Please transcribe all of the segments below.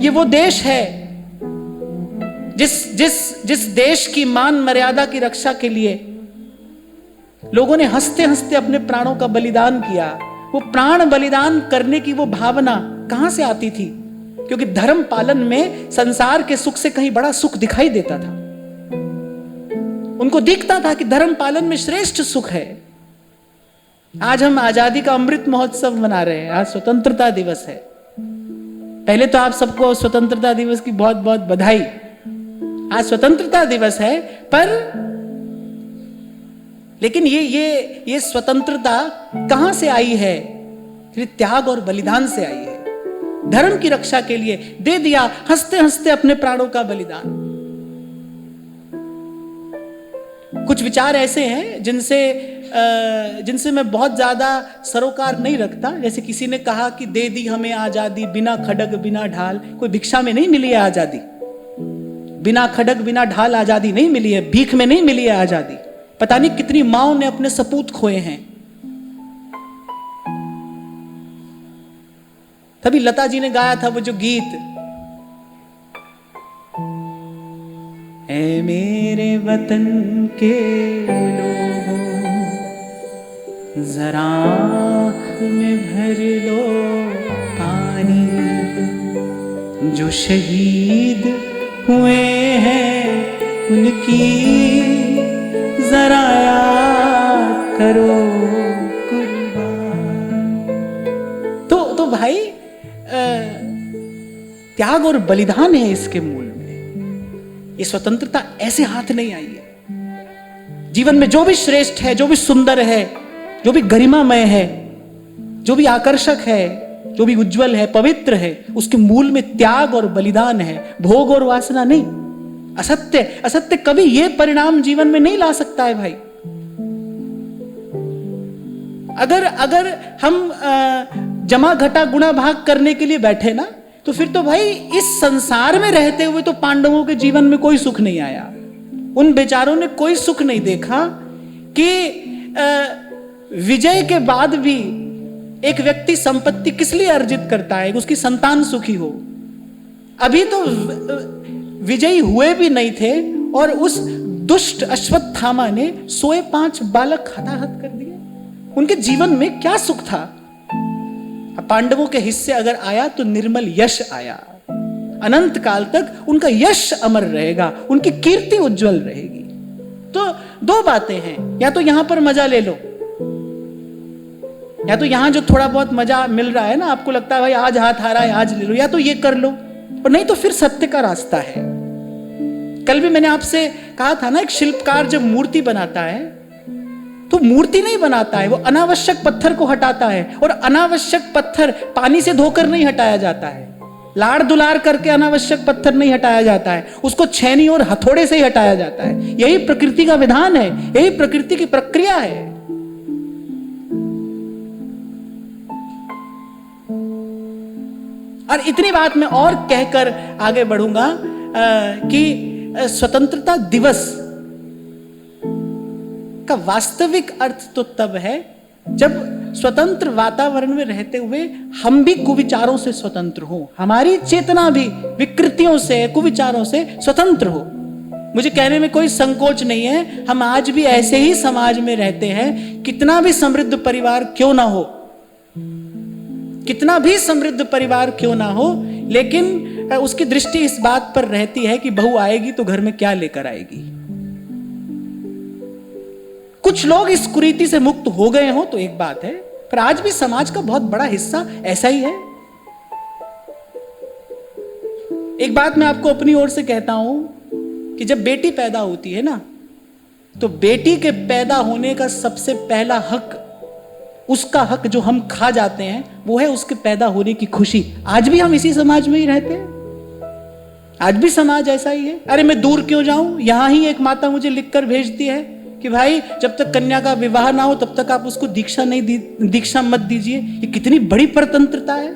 ये वो देश है जिस देश की मान मर्यादा की रक्षा के लिए लोगों ने हंसते हंसते अपने प्राणों का बलिदान किया। वो प्राण बलिदान करने की वो भावना कहां से आती थी? क्योंकि धर्म पालन में संसार के सुख से कहीं बड़ा सुख दिखाई देता था। उनको दिखता था कि धर्म पालन में श्रेष्ठ सुख है। आज हम आजादी का अमृत महोत्सव मना रहे हैं, आज स्वतंत्रता दिवस है। पहले तो आप सबको स्वतंत्रता दिवस की बहुत बहुत बधाई। आज स्वतंत्रता दिवस है, पर लेकिन ये स्वतंत्रता कहां से आई है? त्याग और बलिदान से आई है। धर्म की रक्षा के लिए दे दिया हंसते हंसते अपने प्राणों का बलिदान। कुछ विचार ऐसे हैं जिनसे मैं बहुत ज्यादा सरोकार नहीं रखता। जैसे किसी ने कहा कि दे दी हमें आजादी बिना खड़ग बिना ढाल। कोई भिक्षा में नहीं मिली है आजादी, बिना खड़ग बिना ढाल आजादी नहीं मिली है, भीख में नहीं मिली है आजादी। पता नहीं कितनी माओं ने अपने सपूत खोए हैं। तभी लता जी ने गाया था वो जो गीत, ऐ मेरे वतन के लोगों जरा आँख में भर लो पानी, जो शहीद हुए हैं उनकी जरा याद करो कुर्बान। तो भाई त्याग और बलिदान है इसके मूल में। ये स्वतंत्रता ऐसे हाथ नहीं आई है। जीवन में जो भी श्रेष्ठ है, जो भी सुंदर है, जो भी गरिमामय है, जो भी आकर्षक है, जो भी उज्जवल है, पवित्र है, उसके मूल में त्याग और बलिदान है, भोग और वासना नहीं। असत्य कभी ये परिणाम जीवन में नहीं ला सकता है भाई। अगर हम जमा घटा गुणा भाग करने के लिए बैठे ना, तो फिर तो भाई इस संसार में रहते हुए तो पांडवों के जीवन में कोई सुख नहीं आया। उन बेचारों ने कोई सुख नहीं देखा कि विजय के बाद भी एक व्यक्ति संपत्ति किस लिए अर्जित करता है? उसकी संतान सुखी हो। अभी तो विजयी हुए भी नहीं थे और उस दुष्ट अश्वत्थामा ने 105 बालक हताहत कर दिए। उनके जीवन में क्या सुख था? पांडवों के हिस्से अगर आया तो निर्मल यश आया। अनंत काल तक उनका यश अमर रहेगा, उनकी कीर्ति उज्जवल रहेगी। तो दो बातें हैं, या तो यहां पर मजा ले लो, या तो यहां जो थोड़ा बहुत मजा मिल रहा है ना, आपको लगता है भाई आज हाथ आ रहा है आज ले लो, या तो ये कर लो, और नहीं तो फिर सत्य का रास्ता है। कल भी मैंने आपसे कहा था ना, एक शिल्पकार जब मूर्ति बनाता है तो मूर्ति नहीं बनाता है, वो अनावश्यक पत्थर को हटाता है। और अनावश्यक पत्थर पानी से धोकर नहीं हटाया जाता है, लाड़ दुलार करके अनावश्यक पत्थर नहीं हटाया जाता है, उसको छेनी और हथौड़े से ही हटाया जाता है। यही प्रकृति का विधान है, यही प्रकृति की प्रक्रिया है। और इतनी बात मैं और कहकर आगे बढ़ूंगा कि स्वतंत्रता दिवस का वास्तविक अर्थ तो तब है जब स्वतंत्र वातावरण में रहते हुए हम भी कुविचारों से स्वतंत्र हो, हमारी चेतना भी विकृतियों से कुविचारों से स्वतंत्र हो। मुझे कहने में कोई संकोच नहीं है, हम आज भी ऐसे ही समाज में रहते हैं। कितना भी समृद्ध परिवार क्यों ना हो, कितना भी समृद्ध परिवार क्यों ना हो, लेकिन उसकी दृष्टि इस बात पर रहती है कि बहू आएगी तो घर में क्या लेकर आएगी। कुछ लोग इस कुरीति से मुक्त हो गए हो तो एक बात है, पर आज भी समाज का बहुत बड़ा हिस्सा ऐसा ही है। एक बात मैं आपको अपनी ओर से कहता हूं कि जब बेटी पैदा होती है ना, तो बेटी के पैदा होने का सबसे पहला हक, उसका हक जो हम खा जाते हैं, वो है उसके पैदा होने की खुशी। आज भी हम इसी समाज में ही रहते हैं, आज भी समाज ऐसा ही है। अरे मैं दूर क्यों जाऊं, यहां ही एक माता मुझे लिखकर भेजती है कि भाई जब तक कन्या का विवाह ना हो तब तक आप उसको दीक्षा मत दीजिए। ये कितनी बड़ी परतंत्रता है।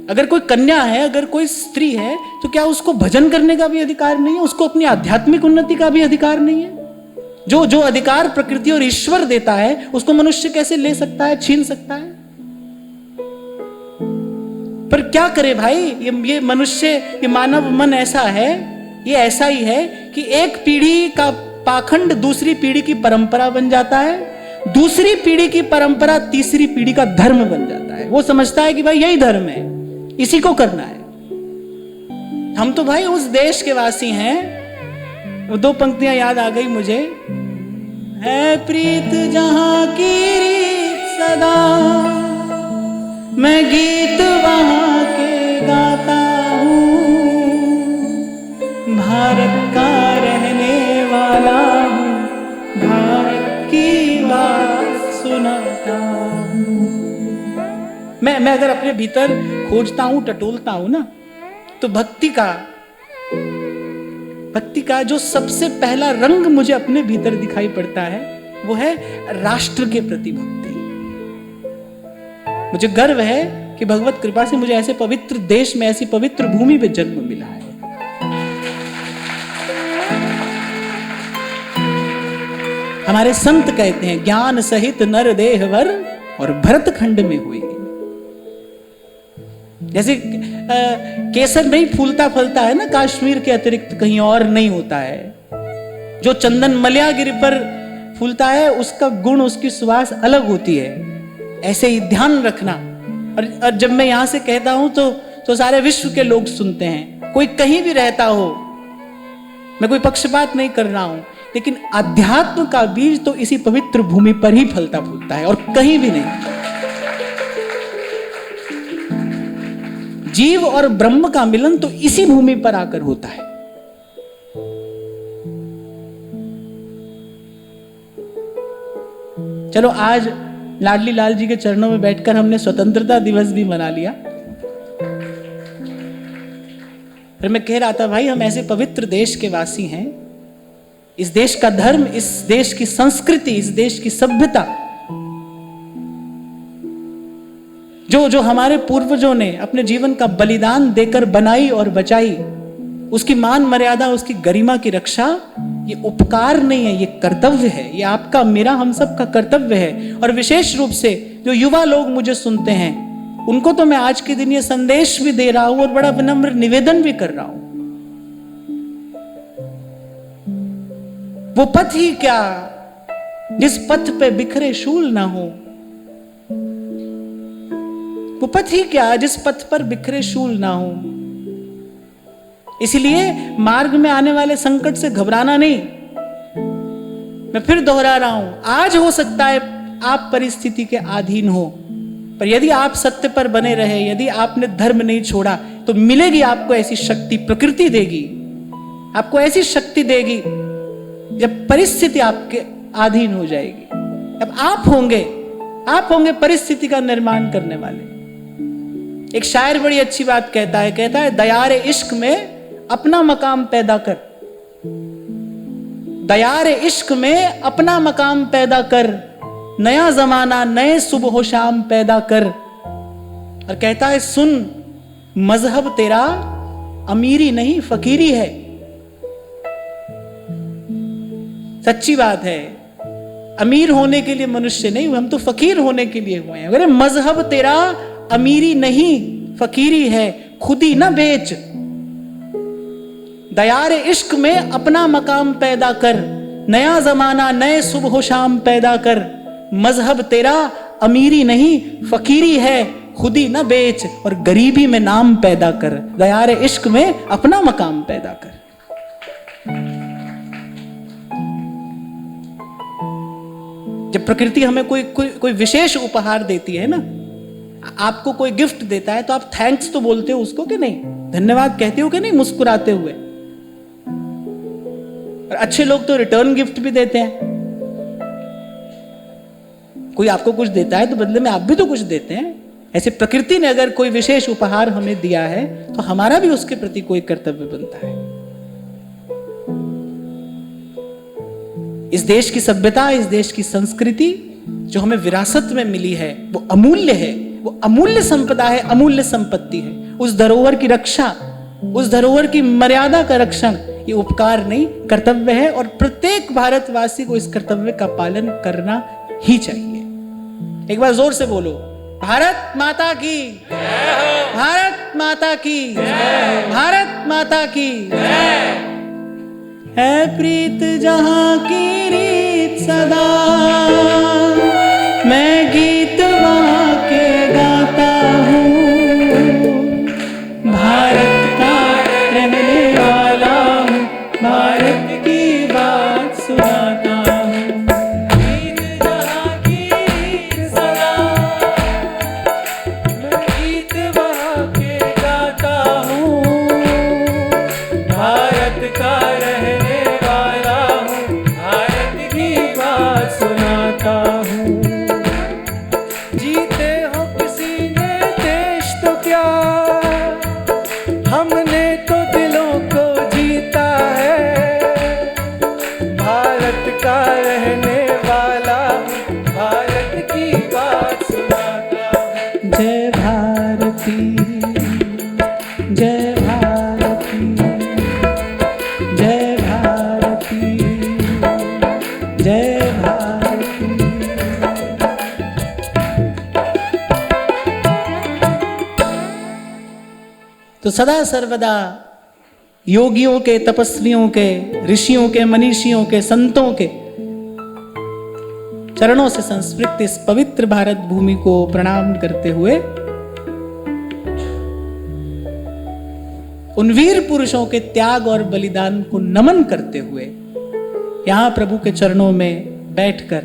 अगर कोई कन्या है, अगर कोई स्त्री है, तो क्या उसको भजन करने का भी अधिकार नहीं है? उसको अपनी आध्यात्मिक उन्नति का भी अधिकार नहीं है? जो अधिकार प्रकृति और ईश्वर देता है, उसको मनुष्य कैसे ले सकता है, छीन सकता है? पर क्या करे भाई, ये मनुष्य, ये मानव मन ऐसा है, ये ऐसा ही है कि एक पीढ़ी का पाखंड दूसरी पीढ़ी की परंपरा बन जाता है, दूसरी पीढ़ी की परंपरा तीसरी पीढ़ी का धर्म बन जाता है। वो समझता है कि भाई यही धर्म है, इसी को करना है। हम तो भाई उस देश के वासी हैं। वो दो पंक्तियां याद आ गई मुझे, है प्रीत जहां की रीत सदा, मैं गीत वहां के गाता हूँ, भारत का रहने वाला हूँ, भारत की बात सुनाता हूँ। मैं अगर अपने भीतर खोजता हूँ, टटोलता हूँ ना, तो भक्ति का जो सबसे पहला रंग मुझे अपने भीतर दिखाई पड़ता है वो है राष्ट्र के प्रति भक्ति। मुझे गर्व है कि भगवत कृपा से मुझे ऐसे पवित्र देश में, ऐसी पवित्र भूमि पे जन्म मिला है। हमारे संत कहते हैं, ज्ञान सहित नर देहवर और भरत खंड में हुई। जैसे केसर नहीं फूलता फलता है ना कश्मीर के अतिरिक्त कहीं और नहीं होता है। जो चंदन मलयागिरी पर फूलता है उसका गुण, उसकी सुवास अलग होती है। ऐसे ही ध्यान रखना। और जब मैं यहां से कहता हूं तो सारे विश्व के लोग सुनते हैं। कोई कहीं भी रहता हो, मैं कोई पक्षपात नहीं कर रहा हूं, लेकिन अध्यात्म का बीज तो इसी पवित्र भूमि पर ही फलता फूलता है और कहीं भी नहीं। जीव और ब्रह्म का मिलन तो इसी भूमि पर आकर होता है। चलो आज लाडली लाल जी के चरणों में बैठकर हमने स्वतंत्रता दिवस भी मना लिया। फिर मैं कह रहा था भाई, हम ऐसे पवित्र देश के वासी हैं। इस देश का धर्म, इस देश की संस्कृति, इस देश की सभ्यता जो हमारे पूर्वजों ने अपने जीवन का बलिदान देकर बनाई और बचाई, उसकी मान मर्यादा, उसकी गरिमा की रक्षा, ये उपकार नहीं है, ये कर्तव्य है। ये आपका, मेरा, हम सब का कर्तव्य है। और विशेष रूप से जो युवा लोग मुझे सुनते हैं, उनको तो मैं आज के दिन ये संदेश भी दे रहा हूं और बड़ा विनम्र निवेदन भी कर रहा हूं। वो पथ ही क्या जिस पथ पे बिखरे शूल ना हो, वो पथ ही क्या जिस पथ पर बिखरे शूल ना हो। इसलिए मार्ग में आने वाले संकट से घबराना नहीं। मैं फिर दोहरा रहा हूं, आज हो सकता है आप परिस्थिति के अधीन हो, पर यदि आप सत्य पर बने रहे, यदि आपने धर्म नहीं छोड़ा, तो मिलेगी आपको ऐसी शक्ति, प्रकृति देगी आपको ऐसी शक्ति देगी जब परिस्थिति आपके अधीन हो जाएगी। अब आप होंगे परिस्थिति का निर्माण करने वाले। एक शायर बड़ी अच्छी बात कहता है, दयारे इश्क में अपना मकाम पैदा कर, दयारे इश्क में अपना मकाम पैदा कर, नया जमाना नए सुबह शाम पैदा कर। और कहता है, सुन मजहब तेरा अमीरी नहीं फकीरी है। सच्ची बात है, अमीर होने के लिए मनुष्य नहीं हुए, हम तो फकीर होने के लिए हुए हैं। अगर मजहब तेरा अमीरी नहीं फकीरी है, खुद ही ना बेच, दयारे इश्क में अपना मकाम पैदा कर, नया जमाना नए सुबह शाम पैदा कर। मजहब तेरा अमीरी नहीं फकीरी है, खुद ही ना बेच और गरीबी में नाम पैदा कर। दयारे इश्क में अपना मकाम पैदा कर। जब प्रकृति हमें कोई विशेष उपहार देती है ना, आपको कोई गिफ्ट देता है, तो आप थैंक्स तो बोलते हो उसको कि नहीं, धन्यवाद कहते हो कि नहीं, मुस्कुराते हुए। और अच्छे लोग तो रिटर्न गिफ्ट भी देते हैं। कोई आपको कुछ देता है तो बदले में आप भी तो कुछ देते हैं। ऐसे प्रकृति ने अगर कोई विशेष उपहार हमें दिया है, तो हमारा भी उसके प्रति कोई कर्तव्य बनता है। इस देश की सभ्यता, इस देश की संस्कृति जो हमें विरासत में मिली है, वो अमूल्य है, वो अमूल्य संपदा है, अमूल्य संपत्ति है। उस धरोहर की रक्षा, उस धरोहर की मर्यादा का रक्षण, ये उपकार नहीं, कर्तव्य है। और प्रत्येक भारतवासी को इस कर्तव्य का पालन करना ही चाहिए। एक बार जोर से बोलो, भारत माता की, भारत माता की, भारत माता की। है प्रीत जहां की रीत सदा, मैं गीत वहां के गाता हूँ। भारत का रहने वाला हूँ, भारत की बात सुनाता हूँ। गीत जहां की रीत सदा, मैं गीत वहां के गाता हूँ। भारत का रहने वाला हूँ, भारत की बात सुनाता हूँ। जीते हो किसी ने देश तो क्या, हमने तो दिलों को जीता है। भारत का रहने वाला हूँ, भारत की बात सुनाता हूँ। जय भारती, जय भारती, जय भारती, जय भारती। तो सदा सर्वदा योगियों के, तपस्वियों के, ऋषियों के, मनीषियों के, संतों के चरणों से संस्पृक्त इस पवित्र भारत भूमि को प्रणाम करते हुए, उन वीर पुरुषों के त्याग और बलिदान को नमन करते हुए यहां प्रभु के चरणों में बैठकर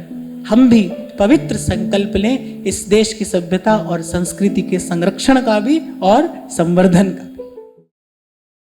हम भी पवित्र संकल्प लें इस देश की सभ्यता और संस्कृति के संरक्षण का भी और संवर्धन का।